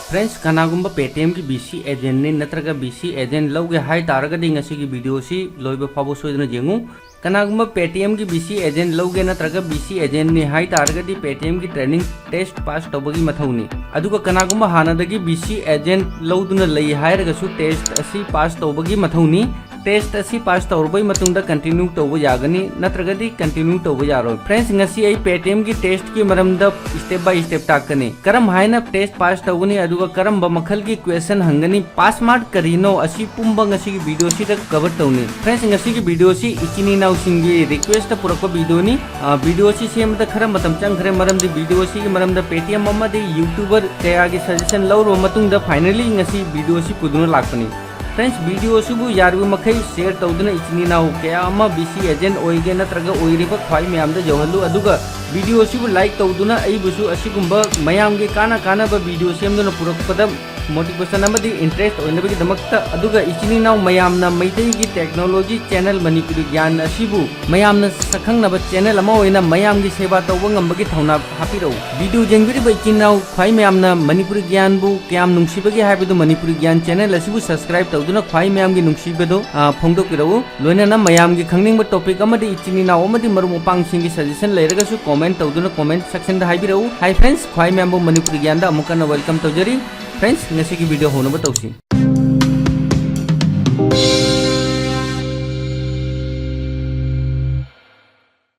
Friends कनागुंबा Paytm की BC agent ने नत्रगा बीसी एजेंट लौगे हाई तारगदी ngasi की वीडियो सी लोइबा फाबो सोइदना जेंगु कनागुंबा पेटीएम की बीसी एजेंट लौगे नत्रगा बीसी एजेंट ने हाई तारगदी पेटीएम की ट्रेनिंग टेस्ट पास तौबगी मथौनी अदुगा कनागुंबा हानादगी बीसी एजेंट लौदुना लई हायरगसु टेस्ट असि पास तौबगी मथौनी टेस्ट असि पास तौरबई मतुंगदा कंटिन्यू तौबा यागनी नत्रगदी कंटिन्यू तौबा यारोय फ्रेंड्स ngasi आई पेटीएम की टेस्ट की मरमदा स्टेप बाय स्टेप ताकने करम हाइना टेस्ट पास तौगनी अदुगा करम मखल की क्वेश्चन हंगनी पास मार्क करिनो असि पुंबा ngasi की वीडियो सी कवर तौनी फ्रेंड्स ngasi की वीडियो सी इचिनी नाउ सिंगी रिक्वेस्ट पुरको वीडियो नी वीडियो सी सेमदा खरा मतम चंगखरे मरमदी वीडियो सी मरमदा पेटीएम अमदी यूट्यूबर कया की सजेशन लौरो मतुंगदा फाइनली ngasi वीडियो सी पुदुना लाकपनी फ्रेंड्स वीडियो सुबु यारबु मखै शेयर तौदुना इचिनी नाउ कया अमा बीसी एजेंट ओइगे नत्रगा ओइरिबा ख्वाइ मयामदा जौहल्लु अदुगा वीडियो सिबु लाइक तौदुना अइबुसु असिगुंबा मयामगे काना video सेमदुना पुरकपदा motivation अमदी interest ओइनबगी दमक्ता अदुगा इचिनी now मयामना Meitei की टेक्नोलॉजी चैनल मणिपुरी ज्ञान असिबु मयामना सखंगनबा चैनल अमा ओइना मयामगी सेवा तौबा ngambagi थौना हापिरौ वीडियो जेंगबिरिबा इचिनी नाउ ख्वाइ मयामना मणिपुरी ज्ञान बु क्याम नुंसिबगी हाबिदु मणिपुरी ज्ञान चैनल असिबु सब्सक्राइब तौदुना ख्वाइ मयामगी नुंसिबदो फोंदोकिरौ लोइनाना मयामगी खंगनिंगबा टॉपिक अमदी इचिनी नाउ अमदी मरु मोपांगसिंगी सजेशन लेरगसु कमेंट तौदुना कमेंट सेक्शन दा हाबिरौ हाय फ्रेंड्स ख्वाइ मयामबु मणिपुरी ज्ञान दा अमुकना वेलकम तौजरी फ्रेंड्स ngasi की वीडियो होना बताउसी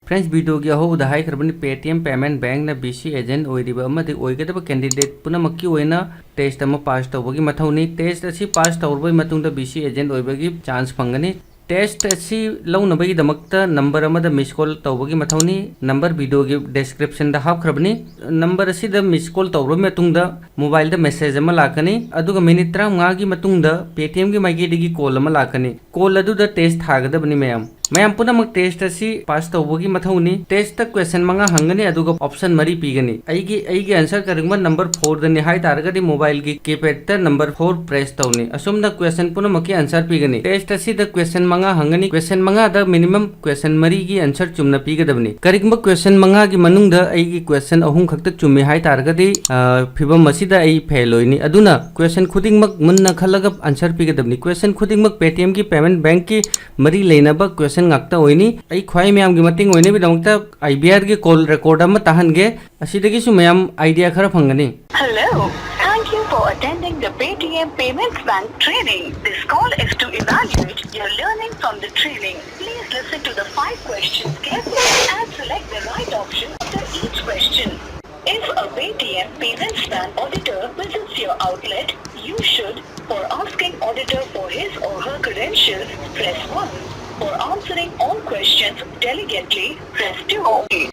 फ्रेंड्स वीडियो की हो उदाहाई खरबनी पेटीएम पेमेंट बैंक ना बीसी एजेंट ओइरिबा अमदि ओइगदबा कैंडिडेट पुनमक्की ओइना टेस्ट अमा पास तौबगी मथौनी टेस्ट असि पास तौरबई मतुंगदा बीसी एजेंट ओइबगी चांस फंगनी टेस्ट असि लौनबगी दमक्ता नंबर अमदा मिस कॉल तौबगी मथौनी नंबर वीडियो की डिस्क्रिप्शन दा हापखरबनी नंबर असि दा मिस कॉल तौरब मतुंगदा मोबाइल दा मेसेज अमा लाकनी अदुगा मिनिट 35 की मतुंगदा पेटीएम की माइगेडिगी कॉल अमा लाकनी कॉल अदुदा टेस्ट थागदबनी मयाम पुनमक टेस्ट असि पास तौबगी मथौनी टेस्ट तक क्वेश्चन मंगा हंगनी अदुगा ऑप्शन मरी पीगनी अईगी आंसर करिंगबा नंबर 4 दनी हाई तारगदी मोबाइल की कीपैड ता number 4 press तौनी assume the question पुनमक की आंसर पीगनी टेस्ट असि द क्वेश्चन मंगा हंगनी क्वेश्चन मंगा द मिनिमम क्वेश्चन मरी की आंसर चुमना पीगदबनी करिंगबा क्वेश्चन मंगा की मनुंग द अईगी क्वेश्चन अहुम खक्त चुमे हाई तारगदी फिबम असि द अई फेल होइनी अदुना क्वेश्चन खुदिंगमक मुन्ना खलगा आंसर पीगदबनी क्वेश्चन खुदिंगमक पेटीएम की पेमेंट बैंक की मरी लेनबा question ngakta oini ai khwai myam gi mating oine bi damukta IBR gi call record am tahange asidagi su myam idea khara phangani. Hello, thank you for attending the Paytm Payments Bank training. This call is to evaluate your learning from the training. Please listen to the 5 questions carefully and select the right option after each question. If a Paytm Payments Bank auditor visits your outlet, you should, for asking auditor for his or her credentials, press 1. For answering all questions delicately, press 2.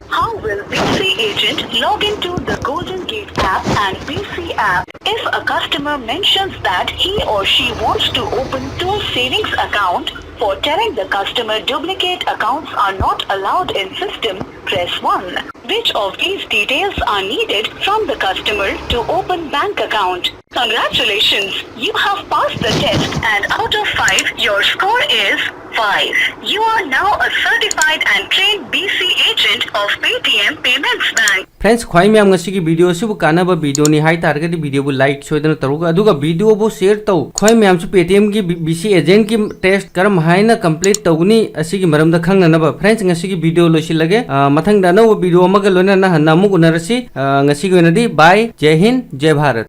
How will BC agent log into the Golden Gate app and BC app? If a customer mentions that he or she wants to open 2 savings account, for telling the customer duplicate accounts are not allowed in system, press 1. Which of these details are needed from the customer to open bank account? Congratulations! You have passed the test and out of 5, your score is 5. You are now a certified and trained BC agent of Paytm Payments Bank. Friends ख्वाइ म्याम ngasi की video सिबु कानाबा video नि हाई तारगदी video बु like सोइदना तरुगा अदुगा वीडियो बु शेयर तौ ख्वाइ म्याम सु पेटीएम की बीसी एजेंट की टेस्ट करम हाइना कंप्लीट तौगनी असिगी मरमदा खंगनबा फ्रेंड्स ngasi की वीडियो लोसिलगे मथंग दा नो वीडियो अमगा लोना ना हन्ना मुक उनरसी ngasi की वनदी बाय जय हिंद जय भारत.